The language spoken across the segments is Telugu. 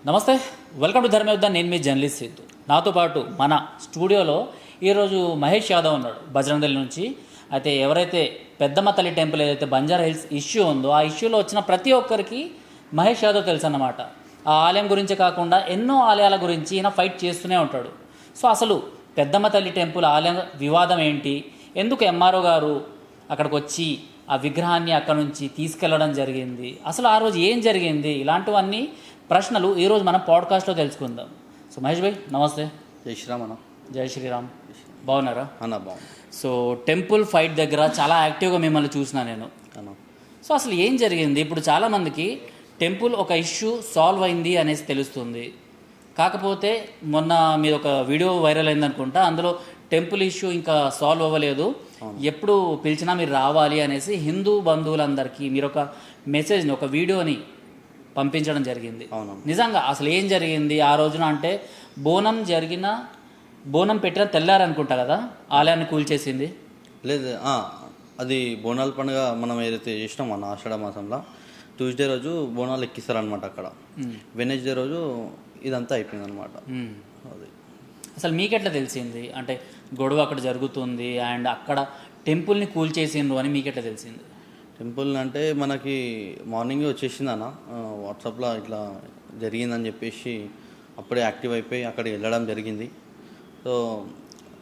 నమస్తే, వెల్కమ్ టు ధర్మయుద్ధ. నేను మీ జర్నలిస్ట్ సిద్ధు. నాతో పాటు మన స్టూడియోలో ఈరోజు మహేష్ యాదవ్ ఉన్నాడు బజరంగదళ్ నుంచి. అయితే ఎవరైతే పెద్దమ్మ తల్లి టెంపుల్ ఏదైతే బంజారా హిల్స్ ఇష్యూ ఉందో ఆ ఇష్యూలో వచ్చిన ప్రతి ఒక్కరికి మహేష్ యాదవ్ తెలుసు అన్నమాట. ఆ ఆలయం గురించి కాకుండా ఎన్నో ఆలయాల గురించి ఈయన ఫైట్ చేస్తూనే ఉంటాడు. సో అసలు పెద్దమ్మ తల్లి టెంపుల్ ఆలయం వివాదం ఏంటి, ఎందుకు ఎంఆర్ఓ గారు అక్కడికి వచ్చి ఆ విగ్రహాన్ని అక్కడ నుంచి తీసుకెళ్లడం జరిగింది, అసలు ఆ రోజు ఏం జరిగింది, ఇలాంటివన్నీ ప్రశ్నలు ఈరోజు మనం పాడ్కాస్ట్లో తెలుసుకుందాం. సో మహేష్ భాయ్ నమస్తే. జై శ్రీరామ్ అన్న. జై శ్రీరామ్. బాగున్నారా అన్న? బాగుంది. సో టెంపుల్ ఫైట్ దగ్గర చాలా యాక్టివ్గా మిమ్మల్ని చూసినా నేను. అన్న, సో అసలు ఏం జరిగింది? ఇప్పుడు చాలామందికి టెంపుల్ ఒక ఇష్యూ సాల్వ్ అయింది అనేసి తెలుస్తుంది. కాకపోతే మొన్న మీరు ఒక వీడియో వైరల్ అయిందనుకుంటా, అందులో టెంపుల్ ఇష్యూ ఇంకా సాల్వ్ అవ్వలేదు, ఎప్పుడు పిలిచినా మీరు రావాలి అనేసి హిందూ బంధువులందరికీ మీరు ఒక మెసేజ్ని, ఒక వీడియోని పంపించడం జరిగింది. నిజంగా అసలు ఏం జరిగింది ఆ రోజున? అంటే బోనం పెట్టిన తెల్లారనుకుంటా కదా ఆలయాన్ని కూల్చేసింది. లేదు, అది బోనాల పండుగ మనం ఏదైతే చేసినాం అన్న ఆషాఢ మాసంలో ట్యూస్డే రోజు బోనాలు ఎక్కిస్తారనమాట. అక్కడ వెనస్డే రోజు ఇదంతా అయిపోయింది అనమాట. అది అసలు మీకెట్లా తెలిసింది? అంటే గొడవ అక్కడ జరుగుతుంది అండ్ అక్కడ టెంపుల్ని కూల్చేసిండ్రు అని మీకెట్లా తెలిసింది? టెంపుల్ అంటే మనకి మార్నింగే వచ్చేసింది అన్న, వాట్సాప్లో ఇట్లా జరిగిందని చెప్పేసి అప్పుడే యాక్టివ్ అయిపోయి అక్కడికి వెళ్ళడం జరిగింది. సో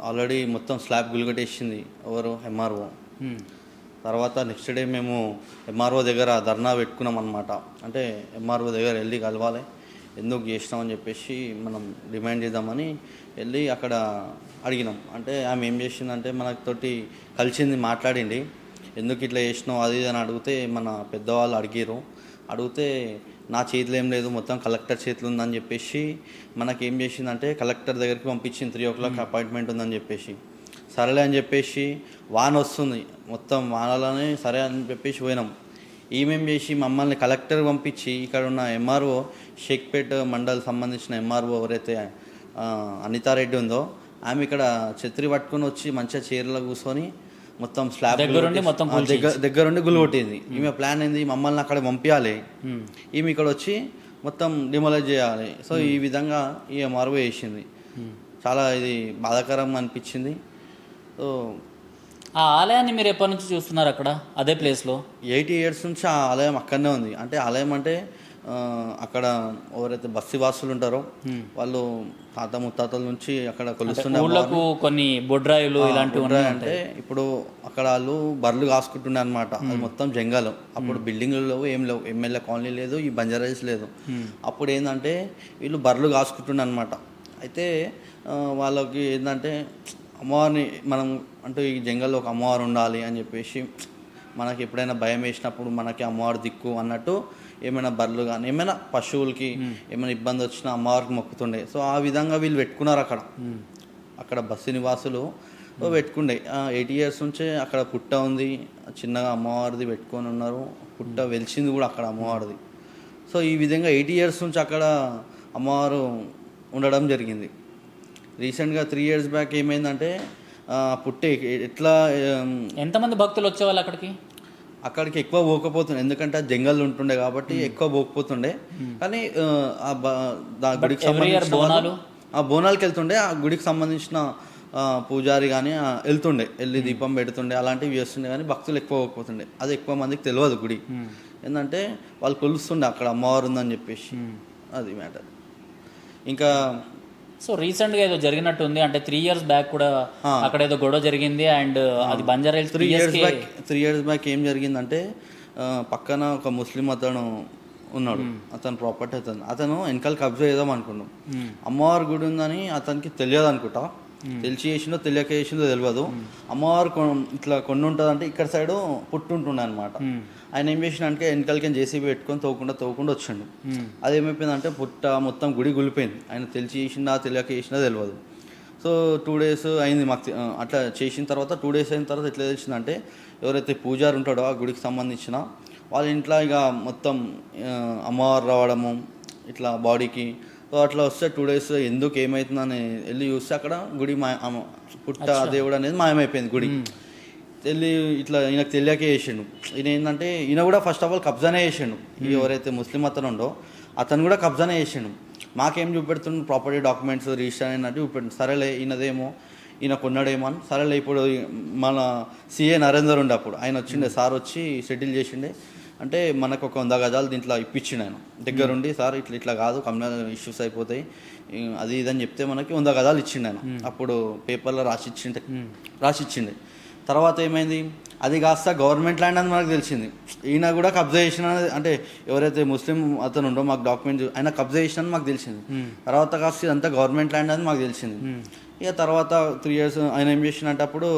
ఆల్రెడీ మొత్తం స్లాబ్ గుల్గొట్టేసింది ఎవరు, ఎంఆర్ఓ. తర్వాత నెక్స్ట్ డే మేము ఎంఆర్ఓ దగ్గర ధర్నా పెట్టుకున్నాం అనమాట. అంటే ఎంఆర్ఓ దగ్గర వెళ్ళి కలవాలి, ఎందుకు చేసినామని చెప్పేసి మనం డిమాండ్ చేద్దామని వెళ్ళి అక్కడ అడిగినాం. అంటే ఆమె ఏం చేసిందంటే మనతోటి కలిసింది, మాట్లాడింది, ఎందుకు ఇట్లా చేసినావు అది అని అడిగితే మన పెద్దవాళ్ళు అడిగితే నా చేతిలో ఏం లేదు, మొత్తం కలెక్టర్ చేతిలో ఉందని చెప్పేసి మనకేం చేసిందంటే కలెక్టర్ దగ్గరికి పంపించింది. 3 o'clock అపాయింట్మెంట్ ఉందని చెప్పేసి. సరేలే అని చెప్పేసి వాన వస్తుంది, మొత్తం వానలోనే సరే అని చెప్పేసి పోయినాం. ఈమెం చేసి మమ్మల్ని కలెక్టర్ పంపించి ఇక్కడ ఉన్న ఎంఆర్ఓ, షేక్పేట్ మండల్ సంబంధించిన ఎంఆర్ఓ ఎవరైతే అనితారెడ్డి ఉందో ఆమె ఇక్కడ ఛత్రి పట్టుకొని వచ్చి మంచిగా చీరలో కూర్చొని మొత్తం స్లాబ్ దగ్గరుండి గుల్గొట్టింది. ఈమె ప్లాన్ ఏంది, మమ్మల్ని అక్కడ పంపించాలి, ఈమె ఇక్కడ వచ్చి మొత్తం డిమోలైజ్ చేయాలి. సో ఈ విధంగా ఈ ఎంఆర్ఓ చేసింది. చాలా ఇది బాధాకరంగా అనిపించింది. సో ఆ ఆలయాన్ని మీరు ఎప్పటి నుంచి చూస్తున్నారు అక్కడ అదే ప్లేస్లో? 80 years నుంచి ఆ ఆలయం అక్కడనే ఉంది. అంటే ఆలయం అంటే అక్కడ ఎవరైతే బస్తివాసులు ఉంటారో వాళ్ళు తాత ముత్తాతల నుంచి అక్కడ కొలుస్తున్నారు. కొన్ని బొడ్రాయిలు ఇలాంటివి అంటే ఇప్పుడు అక్కడ వాళ్ళు బర్రెలు కాసుకుంటుండే అనమాట. అది మొత్తం జంగలు. అప్పుడు బిల్డింగ్లు లేవు, ఏం లేవు, ఎమ్మెల్యే కాలనీ లేదు, ఈ బంజారాస్ లేదు. అప్పుడు ఏంటంటే వీళ్ళు బర్రెలు కాసుకుంటుండే అనమాట. అయితే వాళ్ళకి ఏంటంటే అమ్మవారిని మనం అంటే ఈ జంగల్లో ఒక అమ్మవారు ఉండాలి అని చెప్పేసి మనకి ఎప్పుడైనా భయం వేసినప్పుడు మనకి అమ్మవారు దిక్కు అన్నట్టు ఏమైనా బర్రెలు కానీ ఏమైనా పశువులకి ఏమైనా ఇబ్బంది వచ్చినా అమ్మవారికి మొక్కుతుండే. సో ఆ విధంగా వీళ్ళు పెట్టుకున్నారు అక్కడ బస్సు నివాసులు పెట్టుకుండే. 80 years నుంచే అక్కడ పుట్ట ఉంది, చిన్నగా అమ్మవారిది పెట్టుకొని ఉన్నారు. పుట్ట వెలిసింది కూడా అక్కడ అమ్మవారిది. సో ఈ విధంగా 80 years నుంచి అక్కడ అమ్మవారు ఉండడం జరిగింది. రీసెంట్గా 3 years బ్యాక్ ఏమైందంటే పుట్టే ఎట్లా ఎంతమంది భక్తులు వచ్చేవాళ్ళు అక్కడికి ఎక్కువ పోకపోతుండే, ఎందుకంటే జంగల్ ఉంటుండే కాబట్టి ఎక్కువ పోకపోతుండే. కానీ గుడికి సంబంధించిన బోనాలకి వెళ్తుండే, ఆ గుడికి సంబంధించిన పూజారి కానీ వెళ్ళి దీపం పెడుతుండే, అలాంటివి చేస్తుండే. కానీ భక్తులు ఎక్కువ పోకపోతుండే. అది ఎక్కువ మందికి తెలియదు గుడి. ఏంటంటే వాళ్ళు కొలుస్తుండే అక్కడ అమ్మవారు ఉందని చెప్పేసి. అది మ్యాటర్. ఇంకా సో రీసెంట్గా ఏదో జరిగినట్టుంది, అంటే 3 years బ్యాక్ కూడా అక్కడ ఏదో గొడవ జరిగింది అండ్ అది బంజారా హిల్స్. 3 years బ్యాక్ ఏం జరిగిందంటే పక్కన ఒక ముస్లిం అతను ఉన్నాడు, అతను ప్రాపర్టీ అతను వెనకాల కబ్జా చేద్దాం అనుకున్నాం. అమ్మవారి గుడి ఉందని అతనికి తెలియదు అనుకుంటా, తెలిసి చేసిందో తెలియక చేసిందో తెలియదు. అమ్మవారు ఇట్లా కొన్ని ఉంటుంది అంటే ఇక్కడ సైడు పుట్టుంటుండే అనమాట. ఆయన ఏం చేసినంటే వెనకాలకి జేసీబీ పెట్టుకొని తవ్వకుండా వచ్చిండు. అది ఏమైపోయిందంటే పుట్ట మొత్తం గుడి గులిపోయింది. ఆయన తెలిసి చేసిందా తెలియక చేసినా తెలియదు. సో 2 days అయింది మాకు అట్లా చేసిన తర్వాత. 2 days అయిన తర్వాత ఎట్లా తెలిసిందంటే ఎవరైతే పూజారి ఉంటాడో ఆ గుడికి సంబంధించిన వాళ్ళ ఇంట్లో ఇక మొత్తం అమ్మవారు రావడము ఇట్లా బాడీకి. సో అట్లా వస్తే 2 days ఎందుకు ఏమవుతుందని వెళ్ళి చూస్తే అక్కడ గుడి పుట్ట దేవుడు అనేది మాయమైపోయింది గుడి. వెళ్ళి ఇట్లా ఈయనకు తెలియక చేసిండు. ఈయన ఏంటంటే ఈయన కూడా ఫస్ట్ ఆఫ్ ఆల్ కబ్జానే చేసిండు. ఎవరైతే ముస్లిం అతను ఉండో అతను కూడా కబ్జానే చేసిండు. మాకేం చూపెడుతుంది ప్రాపర్టీ డాక్యుమెంట్స్ రిజిస్టర్ అయినట్టు చూపెడుతుంది. సరేలే ఈయనదేమో ఈయన కొన్నాడేమో అని సరేలే. ఇప్పుడు మన సిఏ నరేందర్ ఉండే అప్పుడు ఆయన వచ్చిండే, సార్ వచ్చి సెటిల్ చేసిండే. అంటే మనకు ఒక 100 గజాలు దీంట్లో ఇప్పించిండు ఆయన దగ్గరుండి. సార్ ఇట్లా ఇట్లా కాదు, కమ్యూనల్ ఇష్యూస్ అయిపోతాయి అది ఇదని చెప్తే మనకి 100 గజాలు ఇచ్చిండు ఆయన. అప్పుడు పేపర్లో రాసిచ్చిండే. తర్వాత ఏమైంది, అది కాస్త గవర్నమెంట్ ల్యాండ్ అని మనకు తెలిసింది. ఈయన కూడా కబ్జా చేసిన, అంటే ఎవరైతే ముస్లిం అతను ఉండో మాకు డాక్యుమెంట్ ఆయన కబ్జా చేసిన మాకు తెలిసింది. తర్వాత కాస్త ఇదంతా గవర్నమెంట్ ల్యాండ్ అని మాకు తెలిసింది. ఇక తర్వాత 3 years ఆయన ఏం చేసినట్టు అప్పుడు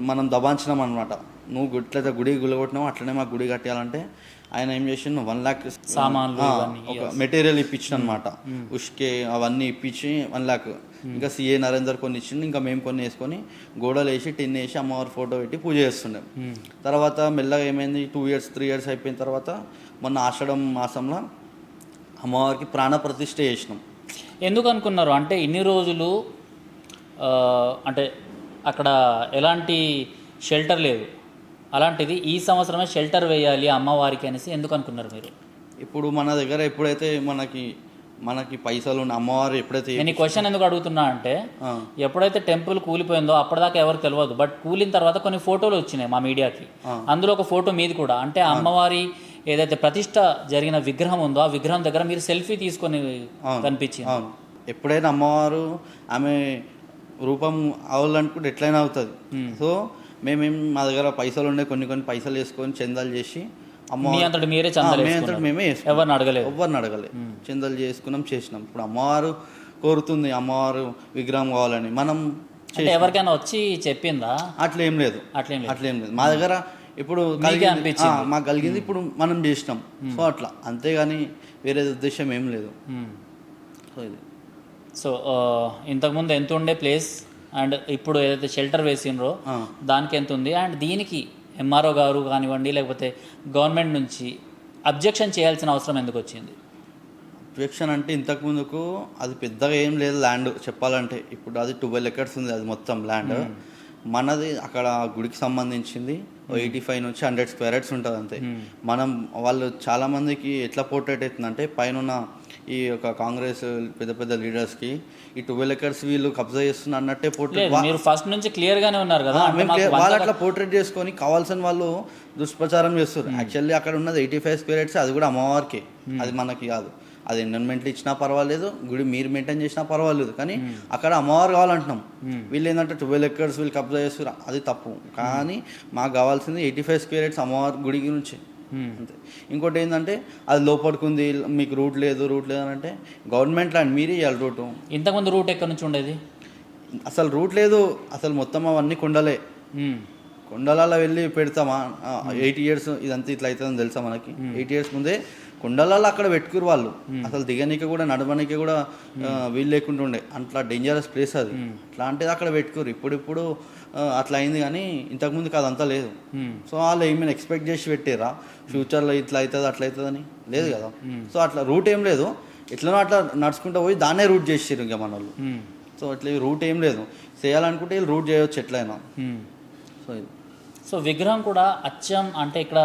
మనం దబాంచినాం అనమాట. నువ్వు ఇట్లయితే గుడి గులగొట్టినావు, అట్లనే మాకు గుడి కట్టాలంటే ఆయన ఏం చేసిండు 1 lakh సామాన్లు ఒక మెటీరియల్ ఇప్పించిన అనమాట. ఉష్కే అవన్నీ ఇప్పించి 1 lakh. ఇంకా సిఏ నరేందర్ కొన్ని ఇచ్చిండు, ఇంకా మేము కొన్ని వేసుకొని గోడలు వేసి టిన్ వేసి అమ్మవారి ఫోటో పెట్టి పూజ చేస్తుండే. తర్వాత మెల్లగా ఏమైంది, 2 years 3 years అయిపోయిన తర్వాత మొన్న ఆషాఢం మాసంలో అమ్మవారికి ప్రాణ ప్రతిష్ఠ చేసినాం. ఎందుకు అనుకున్నారు అంటే ఇన్ని రోజులు అంటే అక్కడ ఎలాంటి షెల్టర్ లేదు, అలాంటిది ఈ సంవత్సరమే షెల్టర్ వేయాలి అమ్మవారికి అనేసి ఎందుకు అనుకున్నారు మీరు? ఇప్పుడు మన దగ్గర ఎప్పుడైతే మనకి పైసలు ఉన్న అమ్మవారు ఎప్పుడైతే నేను ఈ క్వశ్చన్ ఎందుకు అడుగుతున్నా అంటే ఎప్పుడైతే టెంపుల్ కూలిపోయిందో అప్పటిదాకా ఎవరికి తెలియదు, బట్ కూలిన తర్వాత కొన్ని ఫోటోలు వచ్చినాయి మా మీడియాకి. అందులో ఒక ఫోటో మీది కూడా, అంటే అమ్మవారి ఏదైతే ప్రతిష్ట జరిగిన విగ్రహం ఉందో ఆ విగ్రహం దగ్గర మీరు సెల్ఫీ తీసుకొని కనిపించింది. ఎప్పుడైనా అమ్మవారు ఆమె రూపం అవ్వాలనుకుంటే ఎట్లయినా అవుతుంది. సో మేమేం మా దగ్గర పైసలు ఉండే కొన్ని పైసలు వేసుకొని చందాలు చేసి అంతటి మీరే చందాలు మేమే ఎవరిని అడగలేదు చందాలు చేసినాం. ఇప్పుడు అమ్మవారు కోరుతుంది అమ్మవారు విగ్రహం కావాలని, మనం ఎవరికైనా వచ్చి చెప్పిందా? అట్లేం లేదు. మా దగ్గర ఇప్పుడు మాకు కలిగింది, ఇప్పుడు మనం చేసినాం. సో అట్లా అంతేగాని వేరే ఉద్దేశం ఏం లేదు. సో ఇది సో ఇంతకుముందు ఎంత ఉండే ప్లేస్ అండ్ ఇప్పుడు ఏదైతే షెల్టర్ వేసినరో దానికి ఎంత ఉంది, అండ్ దీనికి ఎంఆర్ఓ గారు కానివ్వండి లేకపోతే గవర్నమెంట్ నుంచి అబ్జెక్షన్ చేయాల్సిన అవసరం ఎందుకు వచ్చింది? అబ్జెక్షన్ అంటే ఇంతకు ముందుకు అది పెద్దగా ఏం లేదు ల్యాండ్ చెప్పాలంటే. ఇప్పుడు అది 12 acres ఉంది, అది మొత్తం ల్యాండ్ మనది. అక్కడ గుడికి సంబంధించింది 85 నుంచి 100 square yards ఉంటుంది అంతే. మనం వాళ్ళు చాలామందికి ఎట్లా పోర్ట్రేట్ అవుతుందంటే పైన ఈ యొక్క కాంగ్రెస్ పెద్ద లీడర్స్కి ఈ 12 acres వీళ్ళు కబ్జా చేస్తున్న అన్నట్టే పోర్ట్రేట్. మీరు ఫస్ట్ నుంచి క్లియర్గానే ఉన్నారు కదా, వాళ్ళు అట్లా పోర్ట్రేట్ చేసుకొని కావాల్సిన వాళ్ళు దుష్ప్రచారం చేస్తారు. యాక్చువల్లీ అక్కడ ఉన్నది 85 square yards, అది కూడా అమ్మవారికి, అది మనకి కాదు. అది ఎన్విరాన్మెంట్లు ఇచ్చినా పర్వాలేదు, గుడి మీరు మెయింటైన్ చేసినా పర్వాలేదు, కానీ అక్కడ అమ్మవారు కావాలంటున్నాం. వీళ్ళు ఏంటంటే 12 acres వీళ్ళు కబ్జా చేస్తారు, అది తప్పు. కానీ మాకు కావాల్సింది 85 square yards అమ్మవారి గుడి గురించి అంతే. ఇంకోటి ఏంటంటే అది లోపడుకుంది, మీకు రూట్ లేదు అని అంటే గవర్నమెంట్ ల్యాండ్ మీరే ఇవ్వాలి రూటు. ఇంతకుముందు రూట్ ఎక్కడి నుంచి ఉండేది? అసలు రూట్ లేదు, అసలు మొత్తం అవన్నీ కొండలలో వెళ్ళి పెడతామా? 8 years ఇదంతా ఇట్లా అవుతుందని తెలుసా మనకి? 8 years ముందే కొండలలో అక్కడ పెట్టుకురు వాళ్ళు. అసలు దిగనీకి కూడా నడవనీకి కూడా వీలు లేకుండా ఉండే, అట్లా డేంజరస్ ప్లేస్ అది. అట్లాంటిది అక్కడ పెట్టుకురు. ఇప్పుడు అట్లా అయింది, కానీ ఇంతకుముందుకు అదంతా లేదు. సో వాళ్ళు ఏమైనా ఎక్స్పెక్ట్ చేసి పెట్టారా ఫ్యూచర్లో ఇట్లా అవుతుంది అట్లా అవుతుందని? లేదు కదా. సో అట్లా రూట్ ఏం లేదు, ఎట్లనో అట్లా నడుచుకుంటూ పోయి దాన్నే రూట్ చేసారు ఇంకా మన వాళ్ళు. సో అట్లా రూట్ ఏం లేదు, చేయాలనుకుంటే వీళ్ళు రూట్ చేయవచ్చు ఎట్లయినా. సో విగ్రహం కూడా అచ్చం అంటే ఇక్కడ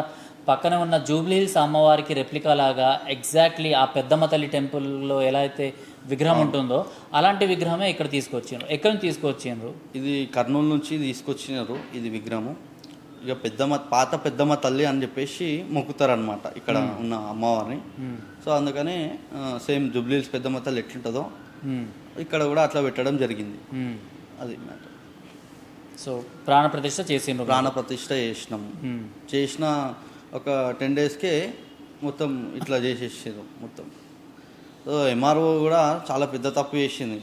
పక్కనే ఉన్న జూబ్లీ హిల్స్ అమ్మవారికి రెప్లికా లాగా ఎగ్జాక్ట్లీ ఆ పెద్దమ్మ తల్లి టెంపుల్లో ఎలా అయితే విగ్రహం ఉంటుందో అలాంటి విగ్రహమే ఇక్కడ తీసుకొచ్చారు. ఎక్కడి నుంచి తీసుకొచ్చారు? ఇది కర్నూలు నుంచి తీసుకొచ్చినారు ఇది విగ్రహము. ఇక పాత పెద్దమ్మ తల్లి అని చెప్పేసి మొక్కుతారనమాట ఇక్కడ ఉన్న అమ్మవారిని. సో అందుకనే సేమ్ జూబ్లీ హిల్స్ పెద్దమ్మ తల్లి ఎట్లుంటుందో ఇక్కడ కూడా అట్లా పెట్టడం జరిగింది. అది మ్యాటర్. సో ప్రాణప్రతిష్ఠ చేసినాం. చేసిన ఒక 10 daysకే మొత్తం ఇట్లా చేసేసారు మొత్తం. సో ఎంఆర్ఓ కూడా చాలా పెద్ద తప్పు చేసింది.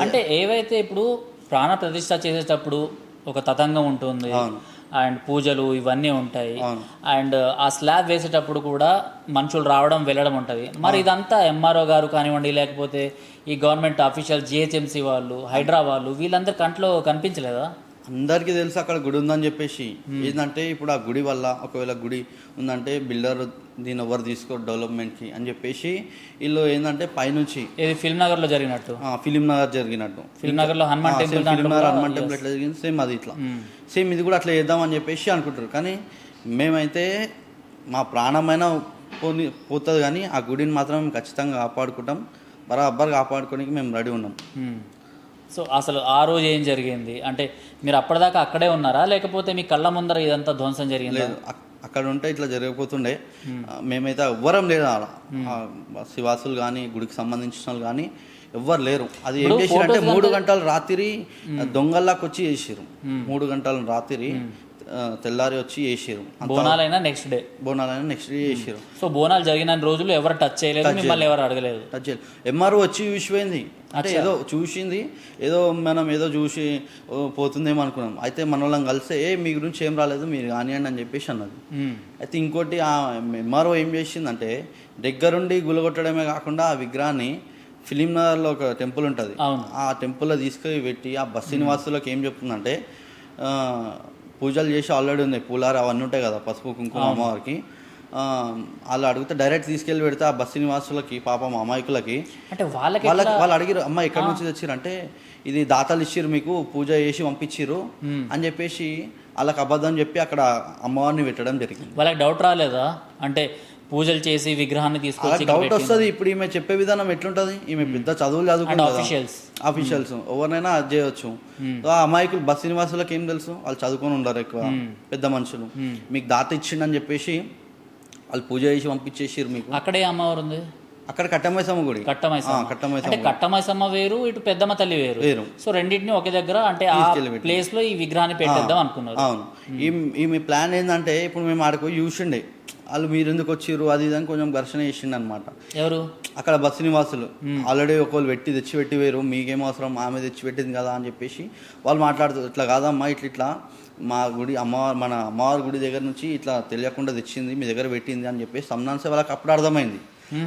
అంటే ఏవైతే ఇప్పుడు ప్రాణ ప్రతిష్ఠ చేసేటప్పుడు ఒక తతంగం ఉంటుంది అండ్ పూజలు ఇవన్నీ ఉంటాయి, అండ్ ఆ స్లాబ్ వేసేటప్పుడు కూడా మనుషులు రావడం వెళ్ళడం ఉంటుంది. మరి ఇదంతా ఎంఆర్ఓ గారు కానివ్వండి లేకపోతే ఈ గవర్నమెంట్ అఫీషియల్ జిహెచ్ఎంసీ వాళ్ళు హైడ్రా వాళ్ళు వీళ్ళందరి కంట్లో కనిపించలేదా? అందరికీ తెలుసు అక్కడ గుడి ఉందని చెప్పేసి. ఏంటంటే ఇప్పుడు ఆ గుడి వల్ల ఒకవేళ గుడి ఉందంటే బిల్డర్ దీన్ని ఎవరు తీసుకోరు డెవలప్మెంట్కి అని చెప్పేసి వీళ్ళు ఏంటంటే పైనుంచి ఫిల్మ్ నగర్లో జరిగినట్టు ఫిల్మ్ నగర్లో హనుమాన్ టెంపుల్ ఎట్లా జరిగింది సేమ్ అది ఇట్లా సేమ్ ఇది కూడా అట్లా చేద్దామని చెప్పేసి అనుకుంటారు. కానీ మేమైతే మా ప్రాణమైన పోతుంది కానీ ఆ గుడిని మాత్రం ఖచ్చితంగా కాపాడుకుంటాం. బరాబర్ కాపాడుకోనికి మేము రెడీ ఉన్నాం. సో అసలు ఆ రోజు ఏం జరిగింది అంటే మీరు అప్పటిదాకా అక్కడే ఉన్నారా లేకపోతే మీ కళ్ళ ముందర ఇదంతా ధ్వంసం జరిగింది? లేదు, అక్కడ ఉంటే ఇట్లా జరిగిపోతుండే. మేమైతే ఎవ్వరం లేదు అలా, శివాసులు కానీ గుడికి సంబంధించిన వాళ్ళు కానీ ఎవ్వరు లేరు. అది ఏం చేసిరంటే 3 గంటల రాత్రి దొంగల్లాకి వచ్చి చేసిరు. 3 గంటల రాత్రి తెల్లారి వచ్చి చేసిరు. బోనాలైనా నెక్స్ట్ డే చేసిరు. సో బోనాలు జరిగిన రోజులు ఎవరు టచ్ చేయలేదు, మిమ్మల్ని ఎవరు అడగలేదు? టచ్ చేయలేదు. ఎంఆర్ఓ వచ్చి చూసిపోయింది, అంటే ఏదో చూసింది, మనం ఏదో చూసి పోతుందేమో అనుకున్నాం. అయితే మన వాళ్ళని కలిస్తే మీ గురించి ఏం రాలేదు, మీరు కానివ్వండి అని చెప్పేసి అన్నది. అయితే ఇంకోటి ఆ ఎంఆర్ఓ ఏం చేసిందంటే దగ్గరుండి గులగొట్టడమే కాకుండా ఆ విగ్రహాన్ని ఫిలిం నగర్లో ఒక టెంపుల్ ఉంటుంది, ఆ టెంపుల్లో తీసుకొని పెట్టి ఆ బస్సు నివాసులకు ఏం చెప్తుందంటే పూజలు చేసి ఆల్రెడీ ఉన్నాయి, పూలారు అవన్నీ ఉంటాయి కదా, పసుపు కుంకుమ అమ్మవారికి. వాళ్ళు అడిగితే డైరెక్ట్ తీసుకెళ్ళి పెడితే ఆ బస్సు నివాసులకి పాపం అమాయకులకి అంటే వాళ్ళు అడిగారు, అమ్మ ఎక్కడి నుంచి తెచ్చిర్రు అంటే ఇది దాతలు ఇచ్చిర్రు, మీకు పూజ చేసి పంపించిర్రు అని చెప్పేసి వాళ్ళకి అబద్ధం చెప్పి అక్కడ అమ్మవారిని పెట్టడం జరిగింది. వాళ్ళకి డౌట్ రాలేదా అంటే పూజలు చేసి విగ్రహాన్ని తీసుకొచ్చి? డౌట్ వస్తుంది. ఇప్పుడు ఈమె చెప్పే విధానం ఎట్లుంటుంది, ఈమె పెద్ద చదువులు చదువుకుంటుంది, ఆఫీషియల్స్ ఎవరినైనా అది చేయవచ్చు. ఆ అమాయకులు బస్సు నివాసులకు ఏం తెలుసు, వాళ్ళు చదువుకొని ఉండరు ఎక్కువ, పెద్ద మనుషులు. మీకు దాత ఇచ్చిండని చెప్పేసి వాళ్ళు పూజ చేసి పంపించేసారు. మీకు అక్కడే అమ్మవారు ఉంది, అక్కడ కట్టమైసమ్మ గుడి. కట్టమైసమ్మ వేరు, ఇటు పెద్దమ్మ తల్లి వేరు. సో రెండింటిని ఒకే దగ్గర అంటే ఆ ప్లేస్ లో ఈ విగ్రహాన్ని పెట్టేద్దాం అనుకున్నారు. అవును. ఈమె ప్లాన్ ఏంటంటే ఇప్పుడు మేము ఆడిపోయి చూసిండే, వాళ్ళు మీరు ఎందుకు వచ్చిర్రు అది ఇది అని కొంచెం ఘర్షణ చేసిండు అనమాట. ఎవరు? అక్కడ బస్సు నివాసులు. ఆల్రెడీ ఒకళ్ళు తెచ్చి వేరు, మీకేం అవసరం, ఆమె తెచ్చి పెట్టింది కదా అని చెప్పేసి వాళ్ళు మాట్లాడుతారు. ఇట్లా కాదమ్మా, ఇట్లా మా గుడి మన అమ్మవారి గుడి దగ్గర నుంచి ఇట్లా తెలియకుండా తెచ్చింది, మీ దగ్గర పెట్టింది అని చెప్పేసి సమ్నాన్సే వాళ్ళకి అప్పుడు అర్థమైంది.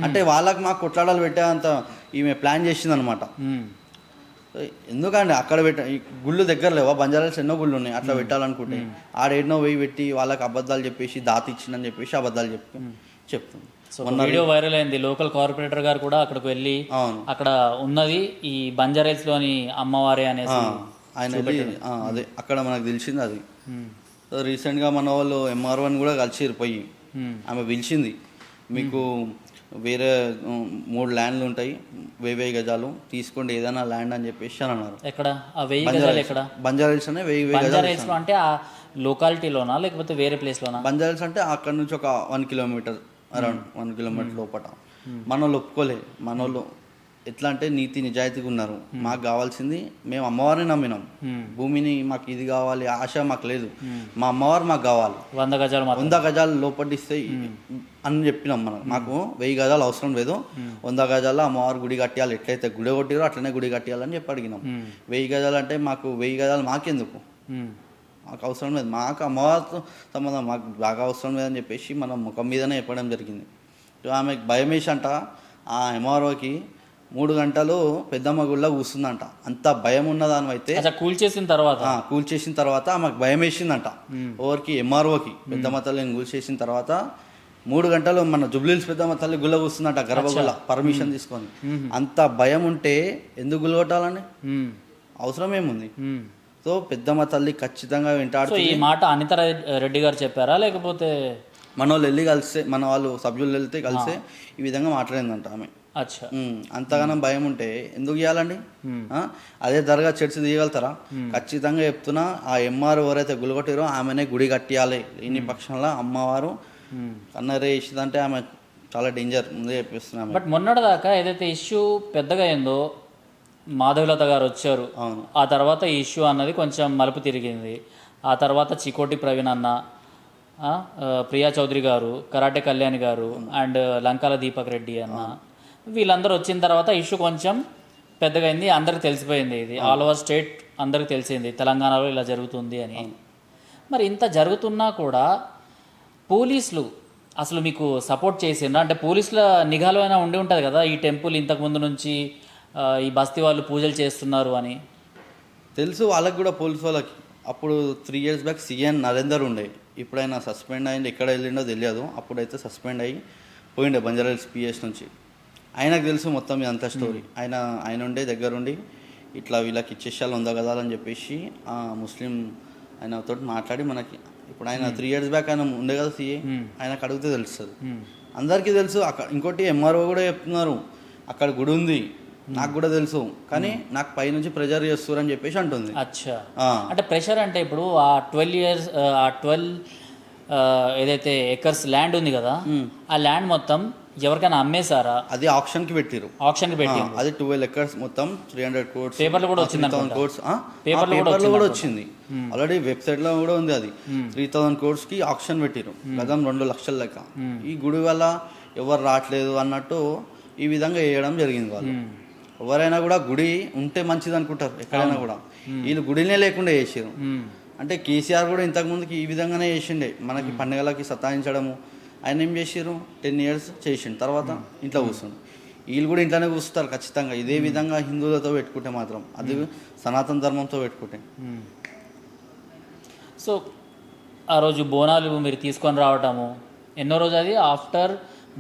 అంటే వాళ్ళకి మాకు కొట్లాడాలు పెట్టేంత ఈమె ప్లాన్ చేసింది అనమాట. ఎందుకండి అక్కడ ఈ గుళ్ళు దగ్గర లేవా, బంజారాల్స్ ఎన్నో గుళ్ళు ఉన్నాయి, అట్లా పెట్టాలనుకుంటే ఆడేడనో వెయ్యి పెట్టి వాళ్ళకి అబద్ధాలు చెప్పేసి దాత ఇచ్చిందని చెప్పేసి అబద్ధాలు చెప్తుంది. వీడియో వైరల్ అయింది. లోకల్ కార్పొరేటర్ గారు కూడా అక్కడికి వెళ్ళి అక్కడ ఉన్నది ఈ బంజారాల్స్ లోని అమ్మవారి అనేసి ఆయన అదే అక్కడ మనకు తెలిసింది అది. సో రీసెంట్గా మన వాళ్ళు ఎంఆర్ఓని కూడా కలిసిరు పోయి, ఆమె పిలిచింది, మీకు వేరే 3 ల్యాండ్లు ఉంటాయి, 1000 గజాలు తీసుకోండి ఏదైనా ల్యాండ్ అని చెప్పేసి అని అన్నారు. ఎక్కడ 1000 గజాలు? ఎక్కడ? బంజారాల్స్ అనే 1000 గజాలు. అంటే ఆ లొకాలిటీలోనా లేకపోతే వేరే ప్లేస్లోనా? బంజారాల్స్ అంటే అక్కడ నుంచి ఒక 1 కిలోమీటర్, అరౌండ్ 1 కిలోమీటర్ లోపల. మనోళ్ళు ఒప్పుకోలే. మనోళ్ళు ఎట్లా అంటే నీతి నిజాయితీగా ఉన్నారు. మాకు కావాల్సింది, మేము అమ్మవారిని నమ్మినాం, భూమిని మాకు ఇది కావాలి ఆశ మాకు లేదు, మా అమ్మవారు మాకు కావాలి, 100 గజాలు లోపడిస్తే అని చెప్పినాం. మాకు 1000 గజాలు అవసరం లేదు, 100 గజాల్లో అమ్మవారు గుడి కట్టాలి, ఎట్లయితే గుడి కొట్టిరో అట్లనే గుడి కట్టాలని చెప్పి అడిగినాం. 1000 గజాలు అంటే మాకు 1000 గజాలు మాకెందుకు, మాకు అవసరం లేదు, మాకు అమ్మవారితో సంబంధం మాకు బాగా అవసరం లేదని చెప్పేసి మనం ముఖం మీదనే చెప్పడం జరిగింది. ఆమెకు భయం వేసి అంట ఆ ఎంఆర్ఓకి 3 గంటలు పెద్దమ్మ గుళ్ళ కూర్చుందంట. అంత భయం ఉన్నదానివైతే కూల్చేసిన తర్వాత ఆమెకు భయం వేసిందంట. ఎవరికి? ఎంఆర్ఓకి. పెద్దమ్మ తల్లిని కూల్చేసిన తర్వాత 3 గంటలు మన జుబ్లీహిల్స్ పెద్దమ్మ తల్లి గుళ్ళ కూర్చుందంట, గర్భగుళ్ళ పర్మిషన్ తీసుకొని. అంత భయం ఉంటే ఎందుకు గుళ్ళ కొట్టాలని అవసరం ఏముంది? సో పెద్దమ్మ తల్లి ఖచ్చితంగా వెంటాడుతుంది. ఈ మాట అనిత రెడ్డి గారు చెప్పారా లేకపోతే మన వాళ్ళు వెళ్ళి కలిస్తే, మన వాళ్ళు సభ్యులు వెళ్తే కలిసే ఈ విధంగా మాట్లాడిందంట ఆమె. అంతగానం భయం ఉంటే ఎందుకు చేయాలండి? అదే దర్గా చర్చి తీయగలుగుతారా? ఖచ్చితంగా చెప్తున్నా, ఆ ఎంఆర్ ఎవరైతే గులగొట్టారో ఆమెనే గుడి కట్టియాలి. లేని పక్షంలో అమ్మవారు కన్నరే ఇచ్చిందంటే ఆమె చాలా డేంజర్, ముందే చెప్పిస్తున్నాం. బట్ మొన్నటిదాకా ఏదైతే ఇష్యూ పెద్దగా అయిందో మాధవలత గారు వచ్చారు, ఆ తర్వాత ఈ ఇష్యూ అన్నది కొంచెం మలుపు తిరిగింది. ఆ తర్వాత చికోటి ప్రవీణ్ అన్న, ప్రియా చౌదరి గారు, కరాటే కళ్యాణ్ గారు అండ్ లంకాల దీపక్ రెడ్డి అన్న, వీళ్ళందరూ వచ్చిన తర్వాత ఇష్యూ కొంచెం పెద్దగా అయింది. అందరికి తెలిసిపోయింది, ఇది ఆల్ ఓవర్ స్టేట్ అందరికి తెలిసింది తెలంగాణలో ఇలా జరుగుతుంది అని. మరి ఇంత జరుగుతున్నా కూడా పోలీసులు అసలు మీకు సపోర్ట్ చేసిండ్రా? అంటే పోలీసుల నిఘాలో అయినా ఉండి ఉంటుంది కదా, ఈ టెంపుల్ ఇంతకుముందు నుంచి ఈ బస్తీ వాళ్ళు పూజలు చేస్తున్నారు అని తెలుసు వాళ్ళకి కూడా, పోలీసు వాళ్ళకి. అప్పుడు 3 years బ్యాక్ సీఎన్ నరేందర్ ఉండే, ఇప్పుడైనా సస్పెండ్ అయ్యింది, ఎక్కడ వెళ్ళిండో తెలియదు. అప్పుడైతే సస్పెండ్ అయ్యి పోయిండే బంజారాహిల్స్ పిఎస్ నుంచి. ఆయనకు తెలుసు మొత్తం ఇదంతా స్టోరీ. ఆయన ఉండే దగ్గరుండి ఇట్లా వీళ్ళకి ఇచ్చేసాలు 100 గజాలు అని చెప్పేసి ఆ ముస్లిం ఆయనతో మాట్లాడి మనకి, ఇప్పుడు ఆయన 3 years బ్యాక్ ఆయన ఉండే కదా సీఏ, ఆయనకు అడిగితే తెలుస్తుంది. అందరికీ తెలుసు. అక్కడ ఇంకోటి ఎంఆర్ఓ కూడా చెప్తున్నారు, అక్కడ గుడి ఉంది నాకు కూడా తెలుసు, కానీ నాకు పైనుంచి ప్రెజర్ చేస్తారు అని చెప్పేసి అంటుంది. అచ్చా, ఆ, అంటే ప్రెషర్ అంటే ఇప్పుడు ఆ 12 years ఆ 12 ఏదైతే ఎకర్స్ ల్యాండ్ ఉంది కదా, ఆ ల్యాండ్ మొత్తం ఎవరికైనా అమ్మేశారా? అది ఆప్షన్కి పెట్టిరు. ఆప్షన్కి పెట్టి అది 12 acres మొత్తం 300 crores, పేపర్లో కూడా వచ్చింది 3000 crores. పేపర్లో పేపర్లో కూడా వచ్చింది, ఆల్రెడీ వెబ్సైట్లో కూడా ఉంది. అది 3000 crores ఆప్షన్ పెట్టిరు, గతం 2 లక్షల లెక్క. ఈ గుడి వల్ల ఎవరు రావట్లేదు అన్నట్టు ఈ విధంగా వేయడం జరిగింది. వాళ్ళు ఎవరైనా కూడా గుడి ఉంటే మంచిది అనుకుంటారు ఎక్కడైనా కూడా, వీళ్ళు గుడినే లేకుండా చేసారు. అంటే కేసీఆర్ కూడా ఇంతకుముందుకి ఈ విధంగానే చేసిండే, మనకి పండుగలకి సతాయించడము. ఆయన ఏం చేసారు, 10 years చేసిండు, తర్వాత ఇంట్లో కూర్చుండు. వీళ్ళు కూడా ఇంట్లోనే కూర్చుంటారు ఖచ్చితంగా, ఇదే విధంగా హిందువులతో పెట్టుకుంటే మాత్రం, అది సనాతన ధర్మంతో పెట్టుకుంటే. సో ఆ రోజు బోనాలు మీరు తీసుకొని రావటము ఎన్నో రోజు, అది ఆఫ్టర్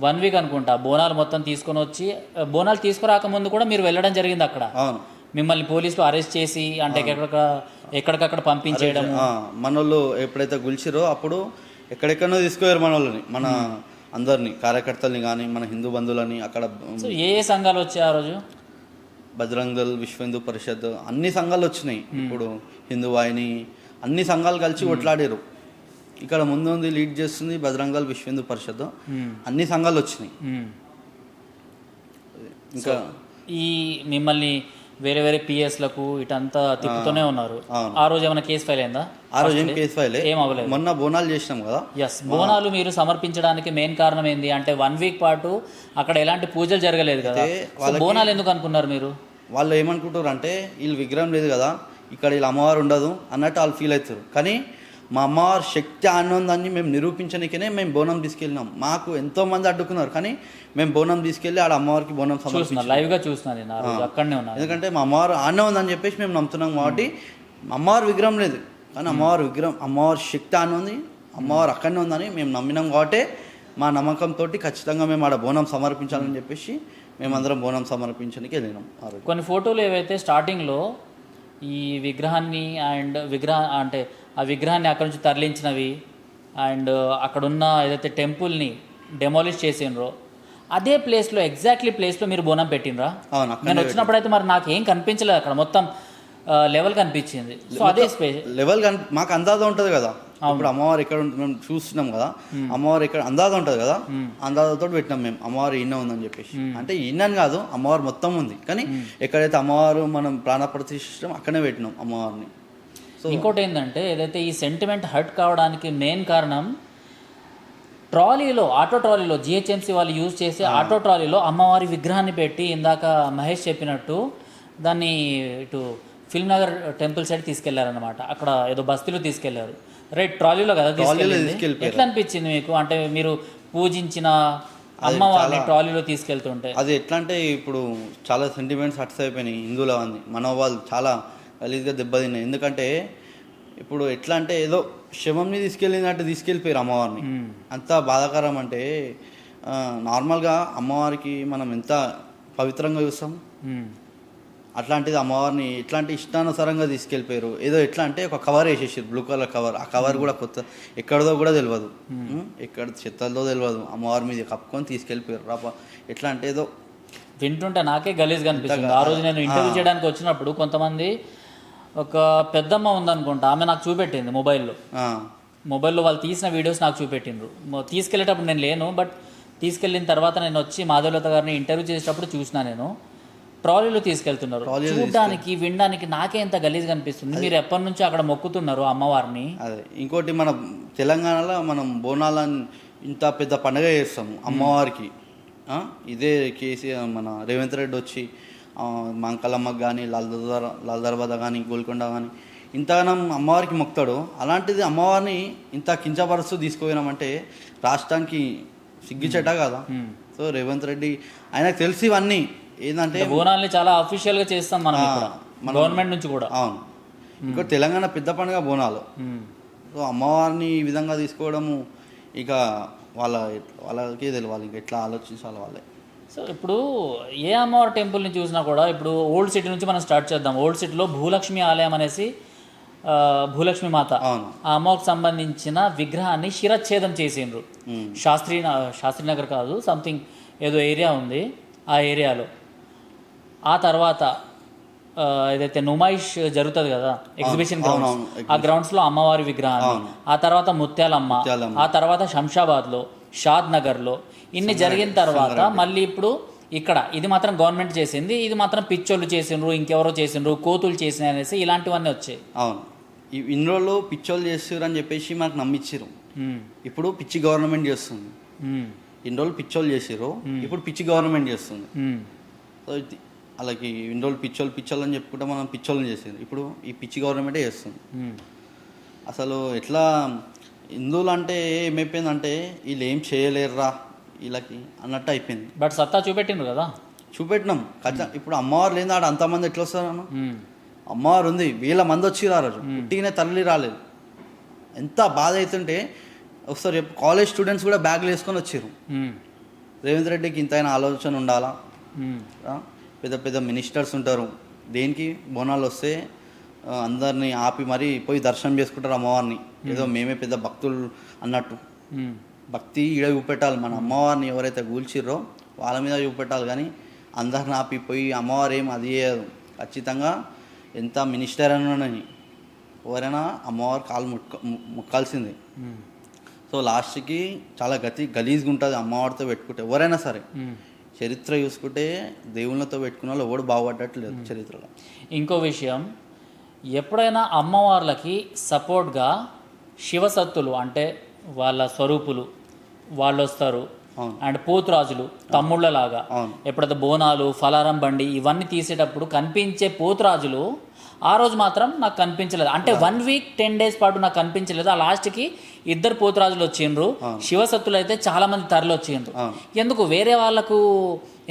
1 week అనుకుంటా బోనాలు మొత్తం తీసుకొని వచ్చి, బోనాలు తీసుకురాకముందు కూడా మీరు వెళ్ళడం జరిగింది అక్కడ. అవును, మిమ్మల్ని పోలీసులు అరెస్ట్ చేసి అంటే ఎక్కడికక్కడ పంపించేయడం. మన వాళ్ళు ఎప్పుడైతే గుల్చిరో అప్పుడు ఎక్కడెక్కడో తీసుకుపోయారు మన వాళ్ళని, మన అందరినీ కార్యకర్తల్ని కానీ మన హిందూ బంధువులని. అక్కడ సో ఏ సంఘాలు వచ్చాయి ఆ రోజు? బజరంగ్ దళ్, విశ్వ హిందూ పరిషత్, అన్ని సంఘాలు వచ్చినాయి. ఇప్పుడు హిందూ వాహిని, అన్ని సంఘాలు కలిసి కొట్లాడారు. ఇక్కడ ముందు లీడ్ చేస్తుంది బజరంగ్ దళ్, విశ్వ హిందూ పరిషత్, అన్ని సంఘాలు వచ్చినాయి. ఇంకా ఈ మిమ్మల్ని వేరే వేరే పిఎస్లకు ఇటంతా తిప్పుతూనే ఉన్నారు. ఆ రోజు ఏమైనా కేసు ఫైల్ అయిందా? ఆ రోజు ఏం కేసు ఫైల్ ఏం అవ్వలేదు. మొన్న బోనాలు చేసినాం కదా. ఎస్, బోనాలు మీరు సమర్పించడానికి మెయిన్ కారణం ఏంది అంటే 1 week పాటు అక్కడ ఎలాంటి పూజలు జరగలేదు కదా, బోనాలు ఎందుకు అనుకున్నారు మీరు? వాళ్ళు ఏమనుకుంటారు అంటే వీళ్ళు విగ్రహం లేదు కదా ఇక్కడ, వీళ్ళు అమ్మవారు ఉండదు అన్నట్టు వాళ్ళు ఫీల్ అవుతారు. కానీ మా అమ్మవారి శక్తి ఆనందాన్ని మేము నిరూపించడానికనే మేము బోనం తీసుకెళ్ళినాం. మాకు ఎంతోమంది అడ్డుకున్నారు, కానీ మేము బోనం తీసుకెళ్ళి ఆడ అమ్మవారికి బోనం సమర్పించాం. లైవ్గా చూస్తున్నాను, అక్కడనే ఉన్నాను. ఎందుకంటే మా అమ్మవారు ఆనే ఉందని చెప్పేసి మేము నమ్ముతున్నాం కాబట్టి. అమ్మవారి విగ్రహం లేదు కానీ అమ్మవారి విగ్రహం, అమ్మవారి శక్తి ఆనే ఉంది, అమ్మవారు అక్కడనే ఉందని మేము నమ్మినాం కాబట్టి మా నమ్మకంతో ఖచ్చితంగా మేము ఆడ బోనం సమర్పించాలని చెప్పేసి మేమందరం బోనం సమర్పించడానికి వెళ్ళినాం. కొన్ని ఫోటోలు ఏవైతే స్టార్టింగ్లో ఈ విగ్రహాన్ని అండ్ అంటే ఆ విగ్రహాన్ని అక్కడ నుంచి తరలించినవి అండ్ అక్కడున్న ఏదైతే టెంపుల్ని డెమాలిష్ చేసిండ్రో అదే ప్లేస్లో, ఎగ్జాక్ట్లీ ప్లేస్లో మీరు బోనం పెట్టినరా? అవును, నేను వచ్చినప్పుడు అయితే మరి నాకు ఏం కనిపించలేదు, అక్కడ మొత్తం లెవెల్ కనిపించింది. సో అదే స్పేస్ లెవెల్ మాకు అందాజా ఉంటుంది కదా, ఇప్పుడు అమ్మవారు ఎక్కడ మేము చూస్తున్నాం కదా, అమ్మవారు ఇక్కడ అందాజా ఉంటుంది కదా, అందాజాతో పెట్టినాం మేము అమ్మవారు ఈయన ఉందని చెప్పేసి. అంటే ఈయనని కాదు, అమ్మవారు మొత్తం ఉంది, కానీ ఎక్కడైతే అమ్మవారు మనం ప్రాణ ప్రతిష్ఠిస్తాం అక్కడనే పెట్టినాం అమ్మవారిని. సో ఇంకోటి ఏంటంటే ఏదైతే ఈ సెంటిమెంట్ హర్ట్ కావడానికి మెయిన్ కారణం, ట్రాలీలో, ఆటో ట్రాలీలో జిహెచ్ఎంసీ వాళ్ళు యూజ్ చేసే ఆటో ట్రాలీలో అమ్మవారి విగ్రహాన్ని పెట్టి, ఇందాక మహేష్ చెప్పినట్టు దాన్ని ఇటు ఫిల్మ్ నగర్ టెంపుల్ సైడ్ తీసుకెళ్లారనమాట. అక్కడ ఏదో బస్తీలో తీసుకెళ్లారు, రైట్? ట్రాలీలో కదా తీసుకెళ్ళి. ఎట్లా అనిపించింది మీకు? అంటే మీరు పూజించిన అమ్మవారిని ట్రాలీలో తీసుకెళ్తుంటే అది ఎట్లా అంటే ఇప్పుడు చాలా సెంటిమెంట్స్ హర్ట్స్ అయిపోయినాయి హిందువుల మంది, మనోవాళ్ళు చాలా గలీజ్గా దెబ్బతిన్నాయి. ఎందుకంటే ఇప్పుడు ఎట్లా అంటే ఏదో శవంని తీసుకెళ్ళినట్టు తీసుకెళ్ళిపోయారు అమ్మవారిని. అంత బాధాకరం. అంటే నార్మల్గా అమ్మవారికి మనం ఎంత పవిత్రంగా చూస్తాం, అట్లాంటిది అమ్మవారిని ఇట్లాంటి ఇష్టానుసారంగా తీసుకెళ్ళిపోయారు. ఏదో ఎట్లా అంటే ఒక కవర్ వేసేసారు, బ్లూ కలర్ కవర్. ఆ కవర్ కూడా కొత్త ఎక్కడదో కూడా తెలియదు, ఎక్కడ చెత్తలదో తెలియదు, అమ్మవారి మీద కప్పుకొని తీసుకెళ్ళిపోయారు. ఎట్లా అంటే ఏదో వింటుంటే నాకే గలీజ్గా అనిపిస్తుంది. ఆ రోజు నేను ఇంటర్వ్యూ చేయడానికి వచ్చినప్పుడు కొంతమంది, ఒక పెద్దమ్మ ఉందనుకుంటా, ఆమె నాకు చూపెట్టింది మొబైల్లో వాళ్ళు తీసిన వీడియోస్ నాకు చూపెట్టిండ్రు. తీసుకెళ్ళేటప్పుడు నేను లేను, బట్ తీసుకెళ్ళిన తర్వాత నేను వచ్చి మాధవలత గారిని ఇంటర్వ్యూ చేసేటప్పుడు చూసినా. నేను ట్రాలీలో తీసుకెళ్తున్నారు, చూడడానికి వినడానికి నాకే ఎంత గలీజ్గా అనిపిస్తుంది. మీరు ఎప్పటి నుంచి అక్కడ మొక్కుతున్నారు అమ్మవారిని? అదే ఇంకోటి, మన తెలంగాణలో మనం బోనాలని ఇంత పెద్ద పండుగ చేస్తాము అమ్మవారికి. ఇదే కేసీఆర్ మన రేవంత్ రెడ్డి వచ్చి మంకలమ్మకి కానీ, లాల్ దర్వాజా కానీ, గోల్కొండ కానీ ఇంతగానం అమ్మవారికి మొక్కుతాడు. అలాంటిది అమ్మవారిని ఇంత కించపరుస్తూ తీసుకుపోయినామంటే రాష్ట్రానికి సిగ్గిచెట్ట కదా. సో రేవంత్ రెడ్డి ఆయనకు తెలిసి ఇవన్నీ ఏంటంటే బోనాల్ని చాలా అఫీషియల్గా చేస్తాం మనం ఇక్కడ, గవర్నమెంట్ నుంచి కూడా. అవును, ఇక్కడ తెలంగాణ పెద్ద పండుగ బోనాలు. సో అమ్మవారిని ఈ విధంగా తీసుకోవడము ఇక వాళ్ళకే తెలియాలి, ఇంకా ఎట్లా ఆలోచించాలి వాళ్ళే. సో ఇప్పుడు ఏ అమ్మవారి టెంపుల్ని చూసినా కూడా, ఇప్పుడు ఓల్డ్ సిటీ నుంచి మనం స్టార్ట్ చేద్దాం. ఓల్డ్ సిటీలో భూలక్ష్మి ఆలయం అనేసి, భూలక్ష్మి మాత, ఆ అమ్మవారికి సంబంధించిన విగ్రహాన్ని శిరచ్ఛేదం చేసిండ్రు. శాస్త్రీనగర్ కాదు, సంథింగ్ ఏదో ఏరియా ఉంది, ఆ ఏరియాలో ఆ తర్వాత ఏదైతే నుమాయిష్ జరుగుతుంది కదా ఎగ్జిబిషన్ గ్రౌండ్స్, ఆ గ్రౌండ్స్లో అమ్మవారి విగ్రహాలు, ఆ తర్వాత ముత్యాలమ్మ, ఆ తర్వాత శంషాబాద్లో, షాద్ నగర్లో ఇన్ని జరిగిన తర్వాత మళ్ళీ ఇప్పుడు ఇక్కడ ఇది మాత్రం గవర్నమెంట్ చేసింది, ఇది మాత్రం పిచ్చోళ్ళు చేసిండ్రు, ఇంకెవరో చేసిండ్రు, కోతులు చేసిన అనేసి ఇలాంటివన్నీ వచ్చాయి. అవును, ఇన్ని రోజులు పిచ్చోళ్ళు చేస్తారు అని చెప్పేసి మనకు నమ్మించారు. ఇప్పుడు పిచ్చి గవర్నమెంట్ చేస్తుంది. ఇన్ని రోజులు పిచ్చోళ్ళు చేసారు, ఇప్పుడు పిచ్చి గవర్నమెంట్ చేస్తుంది. సో అలాగే ఇన్ని రోజులు పిచ్చోళ్ళు అని చెప్పుకుంటే మనం పిచ్చోళ్ళని చేసేది, ఇప్పుడు ఈ పిచ్చి గవర్నమెంటే చేస్తుంది. అసలు ఎట్లా హిందువులు అంటే ఏమైపోయిందంటే వీళ్ళు ఏం చేయలేరురా వీళ్ళకి అన్నట్టు అయిపోయింది. బట్ సత్తా చూపెట్టిండ్రు కదా, చూపెట్టినాం ఖచ్చితంగా. ఇప్పుడు అమ్మవారు లేదు ఆడ అంతమంది ఎట్లా వస్తారు అన్న? అమ్మవారు ఉంది, 1000 మంది వచ్చి రారు, పుట్టినే తల్లి రాలేదు. ఎంత బాధ అవుతుంటే ఒకసారి కాలేజ్ స్టూడెంట్స్ కూడా బ్యాగులు వేసుకొని వచ్చారు. రేవంత్ రెడ్డికి ఇంతైనా ఆలోచన ఉండాలా? పెద్ద పెద్ద మినిస్టర్స్ ఉంటారు, దేనికి బోనాలు వస్తే అందరినీ ఆపి మరీ పోయి దర్శనం చేసుకుంటారు అమ్మవారిని, ఏదో మేమే పెద్ద భక్తులు అన్నట్టు. భక్తి ఈడ చూపెట్టాలి, మన అమ్మవారిని ఎవరైతే కూల్చిర్రో వాళ్ళ మీద చూపెట్టాలి. కానీ అందరిని ఆపిపోయి అమ్మవారు ఏం అది చేయదు. ఖచ్చితంగా ఎంత మినిస్టర్ అని ఎవరైనా అమ్మవారు కాలు ముక్కాల్సిందే. సో లాస్ట్కి చాలా గలీజ్గా ఉంటుంది అమ్మవారితో పెట్టుకుంటే. ఎవరైనా సరే చరిత్ర చూసుకుంటే దేవుళ్ళతో పెట్టుకున్న వాళ్ళు ఎవడు బాగుపడ్డట్లేదు చరిత్రలో. ఇంకో విషయం, ఎప్పుడైనా అమ్మవార్లకి సపోర్ట్గా శివసత్తులు అంటే వాళ్ళ స్వరూపులు వాళ్ళు వస్తారు, అండ్ పోతురాజులు తమ్ముళ్ళలాగా ఎప్పుడైతే బోనాలు ఫలారం బండి ఇవన్నీ తీసేటప్పుడు కనిపించే పోతురాజులు ఆ రోజు మాత్రం నాకు కనిపించలేదు. అంటే 1 వీక్ 10 డేస్ పాటు నాకు కనిపించలేదు. ఆ లాస్ట్కి 2 పోతురాజులు వచ్చిండ్రు, శివసత్తులు అయితే చాలా మంది తరలి వచ్చిండ్రు. ఎందుకు వేరే వాళ్ళకు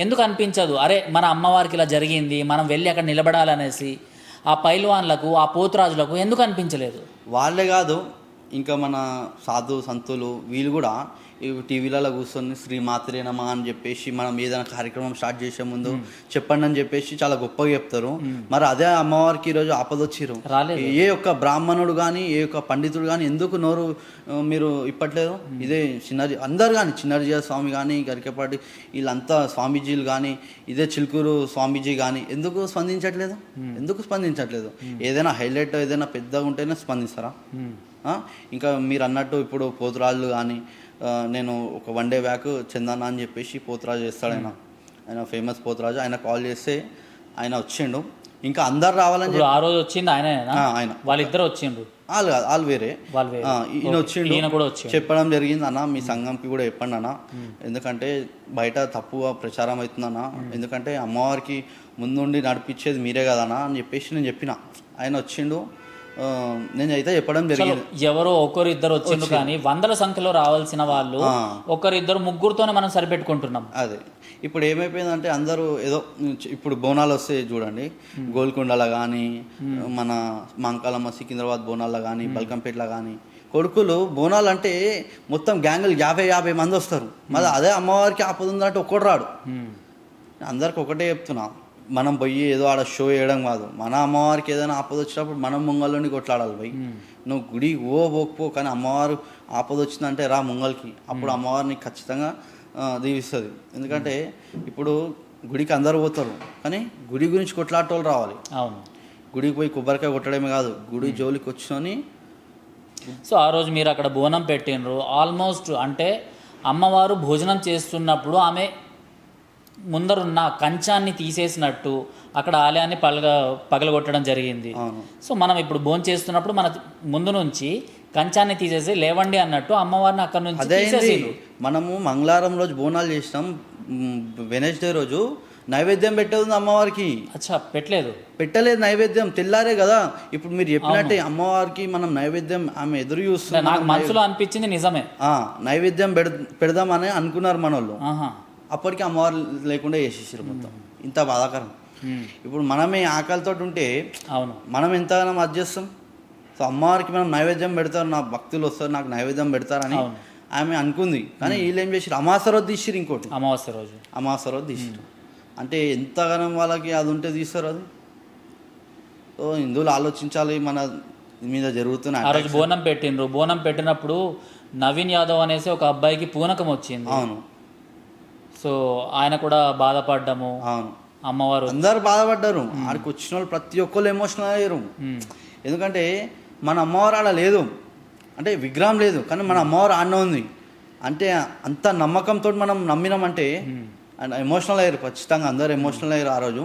ఎందుకు అనిపించదు, అరే మన అమ్మవారికి ఇలా జరిగింది మనం వెళ్ళి అక్కడ నిలబడాలనేసి ఆ పైల్వాన్లకు ఆ పోతురాజులకు ఎందుకు అనిపించలేదు? వాళ్ళే కాదు, ఇంకా మన సాధు సంతులు వీళ్ళు కూడా టీవీలలో కూర్చొని శ్రీమాత్రేనమా అని చెప్పేసి మనం ఏదైనా కార్యక్రమం స్టార్ట్ చేసే ముందు చెప్పండి అని చెప్పేసి చాలా గొప్పగా చెప్తారు. మరి అదే అమ్మవారికి ఈరోజు ఆపదొచ్చిరు. ఏ ఒక్క బ్రాహ్మణుడు కానీ ఏ ఒక్క పండితుడు కానీ ఎందుకు నోరు మీరు ఇప్పట్లేదు? ఇదే అందరు కానీ చిన్నర్జీయ స్వామి కానీ గరికపాటి వీళ్ళంతా స్వామీజీలు కానీ ఇదే చిలుకూరు స్వామీజీ కానీ ఎందుకు స్పందించట్లేదు? ఏదైనా హైలైట్ ఏదైనా పెద్దగా ఉంటేనే స్పందిస్తారా? ఇంకా మీరు అన్నట్టు ఇప్పుడు పోతురాజులు కానీ నేను ఒక 1 డే బ్యాక్ చందన్న అని చెప్పేసి పోతురాజు చేస్తాడు, ఆయన ఫేమస్ పోతురాజు. ఆయన కాల్ చేస్తే ఆయన వచ్చిండు. ఇంకా అందరు రావాలని ఆ రోజు వచ్చింది ఆయన వాళ్ళిద్దరు వచ్చిండ్రు, వాళ్ళు వేరే ఈయన వచ్చిండు. చెప్పడం జరిగింది, అన్న మీ సంఘంకి కూడా చెప్పండి అన్న, ఎందుకంటే బయట తప్పుగా ప్రచారం అవుతుందన్న, ఎందుకంటే అమ్మవారికి ముందుండి నడిపించేది మీరే కదన్నా అని చెప్పేసి నేను చెప్పిన. ఆయన వచ్చిండు, నేను అయితే చెప్పడం జరిగింది. ఎవరో ఒకరు ఇద్దరు వచ్చిండ్రు కానీ 100ల సంఖ్యలో రావాల్సిన వాళ్ళు ఒకరిద్దరు ముగ్గురుతోనే మనం సరిపెట్టుకుంటున్నాం. అదే ఇప్పుడు ఏమైపోయిందంటే అందరూ ఏదో ఇప్పుడు బోనాలు వస్తే చూడండి, గోల్కొండలో కానీ మన మంకాలమ్మ సికింద్రాబాద్ బోనాల్లో కానీ బల్కంపేటలో కానీ కొడుకులు బోనాలు అంటే మొత్తం గ్యాంగులు 50 మంది వస్తారు. మరి అదే అమ్మవారికి ఆపద ఉందంటే ఒక్కడు రాడు. అందరికి ఒకటే చెప్తున్నా, మనం పోయి ఏదో ఆడ షో వేయడం కాదు, మన అమ్మవారికి ఏదైనా ఆపద వచ్చినప్పుడు మనం ముంగల్లోని కొట్లాడాలి. పోయి నువ్వు గుడి పోకపో, కానీ అమ్మవారు ఆపద వచ్చిందంటే రా ముంగల్కి, అప్పుడు అమ్మవారిని ఖచ్చితంగా దీవిస్తుంది. ఎందుకంటే ఇప్పుడు గుడికి అందరు పోతారు, కానీ గుడి గురించి కొట్లాడేటోళ్ళు రావాలి. అవును, గుడికి పోయి కొబ్బరికాయ కొట్టడమే కాదు, గుడి జోలికి వచ్చి. సో ఆ రోజు మీరు అక్కడ బోనం పెట్టినరు, ఆల్మోస్ట్ అంటే అమ్మవారు భోజనం చేస్తున్నప్పుడు ఆమె ముందరున్న కంచాన్ని తీసేసినట్టు అక్కడ ఆలయాన్ని పగలగొట్టడం జరిగింది. సో మనం ఇప్పుడు భోజనం చేస్తున్నప్పుడు మన ముందు నుంచి కంచాన్ని తీసేసి లేవండి అన్నట్టు అమ్మవారిని అక్కడ నుంచి తీసేసి. మనము మంగళవారం రోజు బోనాలు చేసినాం, వెనస్డే రోజు నైవేద్యం పెట్టేది అమ్మవారికి. అచ్చా, పెట్టలేదు నైవేద్యం, తెల్లారే కదా. ఇప్పుడు మీరు చెప్పినట్టే అమ్మవారికి మనం నైవేద్యం ఆమె ఎదురు చూస్తుంది. నాకు మనసులో అనిపించింది నిజమే, నైవేద్యం పెడదామని అనుకున్నారు మన వాళ్ళు. అప్పటికి అమ్మవారు లేకుండా చేసేసారు మొత్తం. ఇంత బాధాకరం. ఇప్పుడు మనమే ఆకలితో ఉంటే మనం ఎంతగానో అది చేస్తాం. సో అమ్మవారికి మనం నైవేద్యం పెడతారు, నా భక్తులు వస్తారు నాకు నైవేద్యం పెడతారని ఆమె అనుకుంది. కానీ వీళ్ళు ఏం చేసారు, అమావాస్య రోజు తీసిరు. ఇంకోటి అమావాస్య రోజు తీసిరు. అంటే ఎంతగానో వాళ్ళకి అది ఉంటే తీస్తారు అది. సో హిందువులు ఆలోచించాలి, మన మీద జరుగుతున్న. ఆ రోజు బోనం పెట్టినరు, బోనం పెట్టినప్పుడు నవీన్ యాదవ్ అనేసి ఒక అబ్బాయికి పూనకం వచ్చింది. అవును, సో ఆయన కూడా బాధపడ్డము. అవును, అమ్మవారు అందరు బాధపడ్డారు. ఆడికి వచ్చిన వాళ్ళు ప్రతి ఒక్కళ్ళు ఎమోషనల్ అయ్యారు. ఎందుకంటే మన అమ్మవారు ఆడ లేదు, అంటే విగ్రహం లేదు, కానీ మన అమ్మవారు ఆడనే ఉంది. అంటే అంత నమ్మకంతో మనం నమ్మినామంటే ఎమోషనల్ అయ్యారు. ఖచ్చితంగా అందరు ఎమోషనల్ అయ్యారు ఆ రోజు.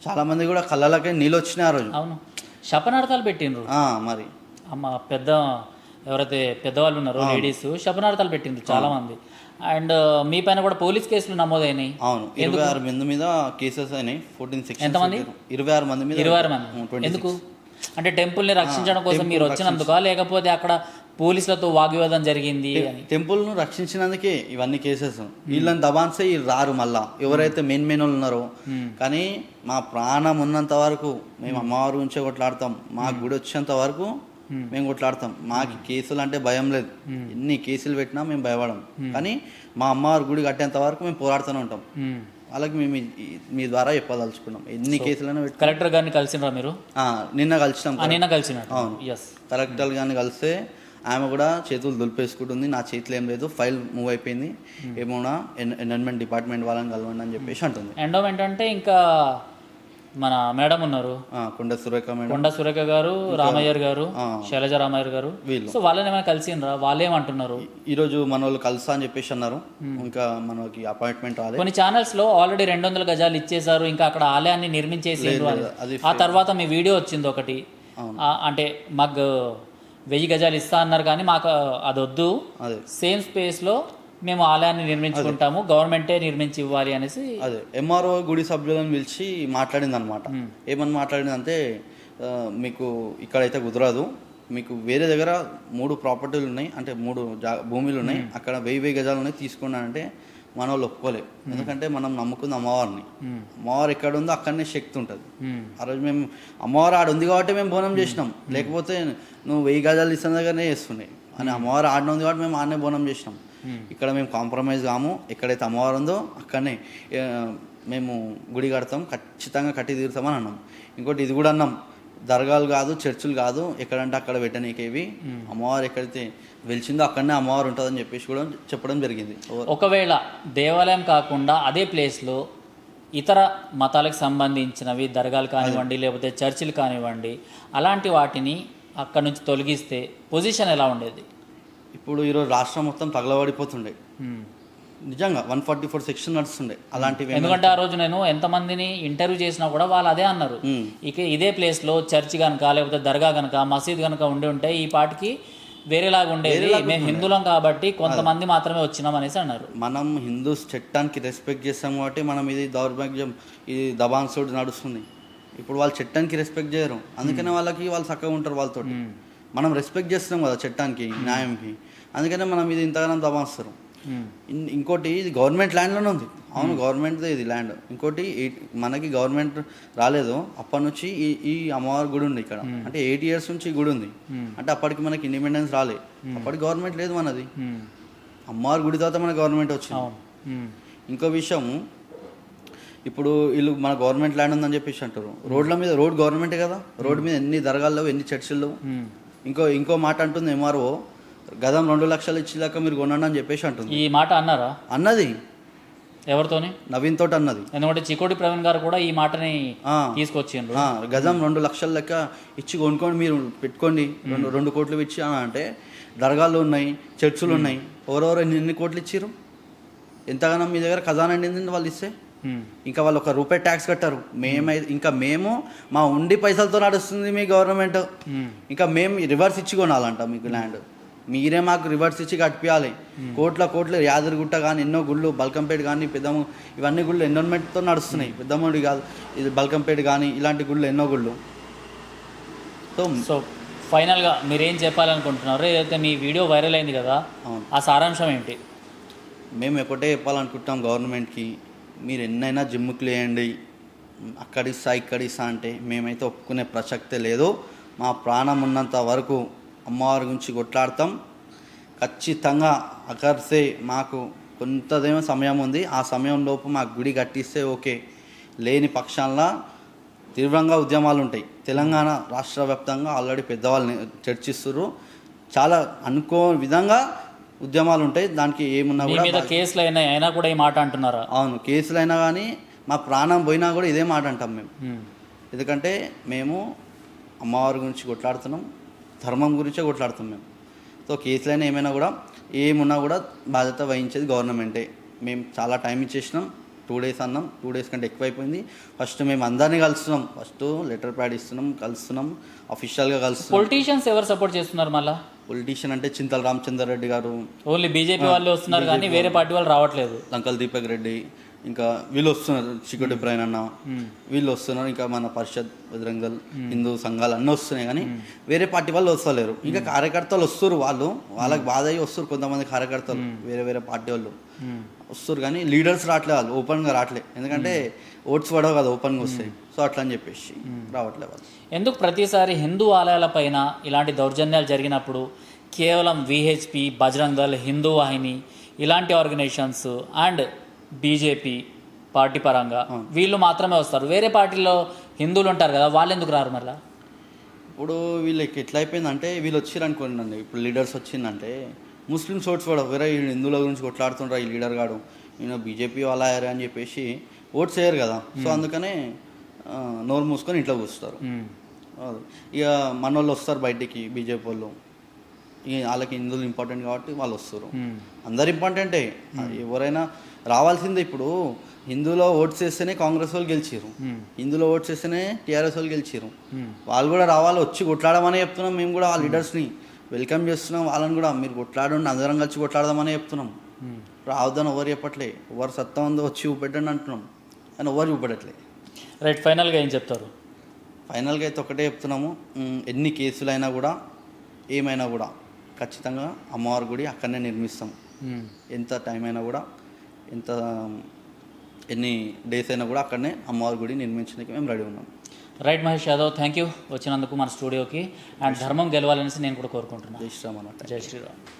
చాలామంది కూడా కళ్ళలకే నీళ్ళు వచ్చినాయి ఆ రోజు. అవును, శపనార్థాలు పెట్టిండ్రు. మరి అమ్మ పెద్ద ఎవరైతే పెద్దవాళ్ళు ఉన్నారో లేడీస్ శపనార్థాలు పెట్టిండ్రు చాలా మంది. అండ్ మీ పైన కూడా పోలీస్ కేసులు నమోదైనాయి. అవును, 26 మంది మీద కేసెస్ అయినాయి. 14 సెక్షన్స్. ఎంతమంది? 26 మంది మీద. 26 మంది. ఎందుకు? అంటే టెంపుల్ని రక్షించడం కోసం మీరు వచ్చినందుకా, లేకపోతే అక్కడ పోలీసులతో వాగ్వివాదం జరిగింది అని? టెంపుల్ను రక్షించినందుకే ఇవన్నీ కేసెస్. వీళ్ళని దబాన్సే వీళ్ళు రారు మళ్ళా, ఎవరైతే మెయిన్ వాళ్ళు ఉన్నారో. కానీ మా ప్రాణం ఉన్నంత వరకు మేము అమ్మవారి గురించే కొట్లాడతాం. మా గుడి వచ్చేంత వరకు మేము కొట్లాడతాం. మాకు కేసులు అంటే భయం లేదు. ఎన్ని కేసులు పెట్టినా మేము భయపడం. కానీ మా అమ్మవారి గుడి కట్టేంత వరకు మేము పోరాడుతూనే ఉంటాం. వాళ్ళకి మేము మీ ద్వారా చెప్పదలుచుకున్నాం. ఎన్ని కేసులైనా పెట్టి. కలెక్టర్ గారిని కలిసినరా మీరు? నిన్న కలిసినాం. నిన్న కలిసిన? అవును, కలెక్టర్ గారిని కలిస్తే ఆమె కూడా చేతులు దులిపేసుకుంటుంది. నా చేతులు ఏం లేదు, ఫైల్ మూవ్ అయిపోయింది, ఏమోనా ఎన్విరాన్మెంట్ డిపార్ట్మెంట్ వాళ్ళని కలవండి అని చెప్పేసి అంటుంది. ఎండోమెంట్ అంటే ఇంకా మన మేడం ఉన్నారు, కొండ సురేఖ మేడం, కొండ సురేఖ గారు, రామయ్యర్ గారు, శైలజ రామయ్యర్ గారు. వీళ్ళు సో వాళ్ళని ఏమైనా కలిసిండ్రా? వాళ్ళు ఏమంటున్నారు? ఈరోజు మన వాళ్ళు కలుసా అని చెప్పేసి అన్నారు. ఇంకా మనకి అపాయింట్మెంట్ రాలేదు. కొన్ని ఛానల్స్ లో ఆల్రెడీ 200 గజాలు ఇచ్చేసారు, ఇంకా అక్కడ ఆలయాన్ని నిర్మించేసిండ్రు అని. ఆ తర్వాత మీ వీడియో వచ్చింది ఒకటి, అంటే మాకు 1000 గజాలు ఇస్తా అన్నారు, కానీ మాకు అది వద్దు, సేమ్ స్పేస్ లో మేము ఆలయాన్ని నిర్మించుకుంటాము, గవర్నమెంటే నిర్మించి ఇవ్వాలి అనేసి. అదే ఎంఆర్ఓ గుడి సభ్యులను పిలిచి మాట్లాడింది అనమాట. ఏమని మాట్లాడిందంటే, మీకు ఇక్కడైతే కుదరదు, మీకు వేరే దగ్గర 3 ప్రాపర్టీలు ఉన్నాయి, అంటే 3 భూములు ఉన్నాయి, అక్కడ 1000 గజాలు ఉన్నాయి, తీసుకున్నాను అంటే మన వాళ్ళు ఒప్పుకోలేదు. ఎందుకంటే మనం నమ్ముకుంది అమ్మవారిని. అమ్మవారు ఎక్కడ ఉందో అక్కడనే శక్తి ఉంటుంది. ఆ రోజు మేము అమ్మవారు ఆడ ఉంది కాబట్టి మేము బోనం చేసినాం. లేకపోతే నువ్వు 1000 గజాలు ఇస్తున్న దగ్గరనే చేస్తున్నాయి అని, అమ్మవారు ఆడనే ఉంది కాబట్టి మేము ఆడనే బోనం చేసినాం. ఇక్కడ మేము కాంప్రమైజ్ కాము. ఎక్కడైతే అమ్మవారు ఉందో అక్కడనే మేము గుడి కడతాం, ఖచ్చితంగా కట్టి తీరుతామని అన్నాం. ఇంకోటి ఇది కూడా అన్నాం, దర్గాలు కాదు, చర్చిలు కాదు, ఎక్కడంటే అక్కడ పెట్టనీకేవి, అమ్మవారు ఎక్కడైతే వెలిచిందో అక్కడనే అమ్మవారు ఉంటుందని చెప్పేసి కూడా చెప్పడం జరిగింది. ఒకవేళ దేవాలయం కాకుండా అదే ప్లేస్లో ఇతర మతాలకు సంబంధించినవి దర్గాలు కానివ్వండి, లేకపోతే చర్చిలు కానివ్వండి, అలాంటి వాటిని అక్కడ నుంచి తొలగిస్తే పొజిషన్ ఎలా ఉండేది? ఇప్పుడు ఈరోజు రాష్ట్రం మొత్తం తగలబడిపోతుండే. నిజంగా 144 సెక్షన్ నడుస్తుండే అలాంటివి. ఎందుకంటే ఆ రోజు నేను ఎంతమందిని ఇంటర్వ్యూ చేసినా కూడా వాళ్ళు అదే అన్నారు, ఇక ఇదే ప్లేస్లో చర్చి కనుక, లేకపోతే దర్గా కనుక, మసీద్ కనుక ఉంటే ఈ పాటికి వేరేలాగా ఉండేది, మేము హిందువులం కాబట్టి కొంతమంది మాత్రమే వచ్చినాం అనేసి అన్నారు. మనం హిందూస్ చట్టానికి రెస్పెక్ట్ చేస్తాం కాబట్టి మనం ఇది దౌర్భాగ్యం, ఇది దబాన్సోడ్ నడుస్తుంది. ఇప్పుడు వాళ్ళు చట్టానికి రెస్పెక్ట్ చేయరు, అందుకనే వాళ్ళు చక్కగా ఉంటారు వాళ్ళతో. మనం రెస్పెక్ట్ చేస్తున్నాం కదా చట్టానికి, న్యాయంకి, అందుకనే మనం ఇది ఇంతగానో దబాస్తారు. ఇంకోటి ఇది గవర్నమెంట్ ల్యాండ్లోనే ఉంది. అవును, గవర్నమెంట్దే ఇది ల్యాండ్. ఇంకోటి మనకి గవర్నమెంట్ రాలేదు అప్పటి నుంచి ఈ అమ్మవారి గుడి ఉంది ఇక్కడ, అంటే 8 years నుంచి ఈ గుడి ఉంది. అంటే అప్పటికి మనకి ఇండిపెండెన్స్ రాలే, అప్పటికి గవర్నమెంట్ లేదు మనది. అమ్మవారి గుడి తర్వాత మన గవర్నమెంట్ వచ్చింది. ఇంకో విషయం, ఇప్పుడు వీళ్ళు మన గవర్నమెంట్ ల్యాండ్ ఉందని చెప్పేసి అంటారు. రోడ్ గవర్నమెంటే కదా, రోడ్ మీద ఎన్ని దర్గాలు లేవు, ఎన్ని చర్చిలు లేవు. ఇంకో మాట అంటుంది ఎంఆర్ఓ, గదం 2 లక్షలు ఇచ్చేదాకా మీరు కొనండి అని చెప్పేసి అంటుంది. ఈ మాట అన్నారా? అన్నది ఎవరితోని? నవీన్ తోటి అన్నది. ఎందుకంటే చికోటి ప్రవీణ్ గారు కూడా ఈ మాటని తీసుకొచ్చిండ్రు. గజం 2 లక్షల లెక్క ఇచ్చి కొనుక్కోండి, మీరు పెట్టుకోండి, 2 కోట్లు ఇచ్చి అని అంటే, దర్గాలు ఉన్నాయి, చర్చిలు ఉన్నాయి, ఎవరెవరు ఎన్ని కోట్లు ఇచ్చారు? ఎంతగానో మీ దగ్గర ఖజానా నిండింది వాళ్ళు ఇస్తే. ఇంకా వాళ్ళు ₹1 ట్యాక్స్ కట్టారు. మేము మా ఉండి పైసలతో నడుస్తుంది మీ గవర్నమెంట్. ఇంకా మేము రివర్స్ ఇచ్చి కొనాలంట మీకు ల్యాండ్, మీరే మాకు రివర్స్ ఇచ్చి కట్టియాలి. కోట్ల యాదగిరిగుట్ట కానీ, ఎన్నో గుళ్ళు, బల్కంపేట కానీ, పెద్దమ్మ, ఇవన్నీ గుళ్ళు ఎన్విరాన్మెంట్తో నడుస్తున్నాయి. పెద్దమ్మడి కాదు, ఇది బల్కంపేట కానీ, ఇలాంటి గుళ్ళు ఎన్నో గుళ్ళు. సో ఫైనల్గా మీరేం చెప్పాలనుకుంటున్నారు? ఏదైతే మీ వీడియో వైరల్ అయింది కదా, ఆ సారాంశం ఏంటి? మేము ఒకటే చెప్పాలనుకుంటున్నాం గవర్నమెంట్కి, మీరు ఎన్నైనా జిమ్ముకు వేయండి, అక్కడిస్తా ఇక్కడిస్తా అంటే మేమైతే ఒప్పుకునే ప్రసక్తే లేదు. మా ప్రాణం ఉన్నంత వరకు అమ్మవారి గురించి కొట్లాడతాం. ఖచ్చితంగా అకర్సే మాకు కొంతదేమో సమయం ఉంది, ఆ సమయంలోపు మాకు గుడి కట్టిస్తే ఓకే, లేని పక్షాల్లో తీవ్రంగా ఉద్యమాలు ఉంటాయి. తెలంగాణ రాష్ట్ర వ్యాప్తంగా ఆల్రెడీ పెద్దవాళ్ళు చర్చిస్తున్నారు, చాలా అనుకో విధంగా ఉద్యమాలు ఉంటాయి. దానికి ఏమున్నా కూడా కేసులు అయినా కూడా ఈ మాట అంటున్నారా? అవును, కేసులు అయినా కానీ మా ప్రాణం పోయినా కూడా ఇదే మాట అంటాం మేము. మ్మ్. ఎందుకంటే మేము అమ్మవారి గురించి కొట్లాడుతున్నాం, ధర్మం గురించే కొట్లాడుతున్నాం మేము. సో కేసులైనా ఏమైనా కూడా ఏమున్నా కూడా బాధ్యత వహించేది గవర్నమెంటే. మేము చాలా టైం ఇచ్చేసినాం, 2 days అన్నాం, 2 days కంటే ఎక్కువైపోయింది. ఫస్ట్ మేము అందరినీ కలుస్తున్నాం, ఫస్ట్ లెటర్ ప్యాడ్ ఇస్తున్నాం, కలుస్తున్నాం, అఫీషియల్గా కలుస్తున్నాం. పొలిటీషియన్స్ ఎవరు సపోర్ట్ చేస్తున్నారు మళ్ళా? పొలిటీషియన్ అంటే చింతల రామచందర్ రెడ్డి గారు, ఓన్లీ బీజేపీ వాళ్ళే వస్తున్నారు కానీ వేరే పార్టీ వాళ్ళు రావట్లేదు. లంకల్ దీపక్ రెడ్డి, ఇంకా వీళ్ళు వస్తున్నారు, చికోటి బ్రైన్ అన్న, వీళ్ళు వస్తున్నారు, ఇంకా మన పరిషత్ బజరంగల్ హిందూ సంఘాలు అన్నీ వస్తున్నాయి కానీ వేరే పార్టీ వాళ్ళు వస్తలేరు. ఇంకా కార్యకర్తలు వస్తారు, వాళ్ళకి బాధ అయ్యి వస్తారు. కొంతమంది కార్యకర్తలు వేరే వేరే పార్టీ వాళ్ళు వస్తారు కానీ లీడర్స్ రావట్లేదు, వాళ్ళు ఓపెన్గా రావట్లేదు. ఎందుకంటే ఓట్స్ పడవు కదా ఓపెన్గా వస్తాయి. సో అట్లా అని చెప్పేసి రావట్లేదు వాళ్ళు. ఎందుకు ప్రతిసారి హిందూ ఆలయాల పైన ఇలాంటి దౌర్జన్యాలు జరిగినప్పుడు కేవలం విహెచ్పి, బజరంగ్ దళ్, హిందూ వాహిని ఇలాంటి ఆర్గనైజేషన్స్ అండ్ బీజేపీ పార్టీ పరంగా వీళ్ళు మాత్రమే వస్తారు, వేరే పార్టీలో హిందువులు ఉంటారు కదా, వాళ్ళు ఎందుకు రారు మళ్ళా? ఇప్పుడు వీళ్ళకి ఎట్లా అయిపోయిందంటే వీళ్ళు వచ్చారు అనుకోండి, ఇప్పుడు లీడర్స్ వచ్చిందంటే ముస్లిమ్స్ ఓట్స్ కూడా వేరే హిందువుల గురించి కొట్లాడుతుంటారు, ఈ లీడర్ గాడు ఈయన బీజేపీ వాళ్ళ అయ్యారు అని చెప్పేసి ఓట్స్ వేయరు కదా. సో అందుకనే నోరు మూసుకొని ఇంట్లో కూర్చుంటారు. ఇక మన వాళ్ళు వస్తారు బయటికి, బీజేపీ వాళ్ళు, ఇక వాళ్ళకి హిందువులు ఇంపార్టెంట్ కాబట్టి వాళ్ళు వస్తారు. అందరు ఇంపార్టెంటే, ఎవరైనా రావాల్సిందే. ఇప్పుడు హిందూలో ఓట్స్ వేస్తేనే కాంగ్రెస్ వాళ్ళు గెలిచారు, హిందూలో ఓట్స్ వేస్తేనే టీఆర్ఎస్ వాళ్ళు గెలిచారు. వాళ్ళు కూడా రావాలి, వచ్చి కొట్లాడమని చెప్తున్నాం. మేము కూడా ఆ లీడర్స్ని వెల్కమ్ చేస్తున్నాం, వాళ్ళని కూడా మీరు కొట్లాడండి, అందరం కలిసి కొట్లాడదామని చెప్తున్నాం. రావద్దని ఎవరు చెప్పట్లే, ఎవరు సత్తా ఉందో వచ్చి చూపెట్టండి అంటున్నాం అని ఎవరు చూపెట్టట్లే. రైట్, ఫైనల్గా ఏం చెప్తారు? ఫైనల్గా అయితే ఒకటే చెప్తున్నాము, ఎన్ని కేసులైనా కూడా ఏమైనా కూడా ఖచ్చితంగా అమ్మవారి గుడి అక్కడనే నిర్మిస్తాం. ఎంత టైం అయినా కూడా, ఎన్ని డేస్ అయినా కూడా అక్కడనే అమ్మవారి గుడి నిర్మించడానికి మేము రెడీ ఉన్నాం. Right Mahesh Yadav, thank you వచ్చినందుకు మన స్టూడియోకి. అండ్ ధర్మం గెలవాలనేసి నేను కూడా కోరుకుంటున్నాను. జై శ్రీరామ్ అన్నట్టు. జై శ్రీరామ్.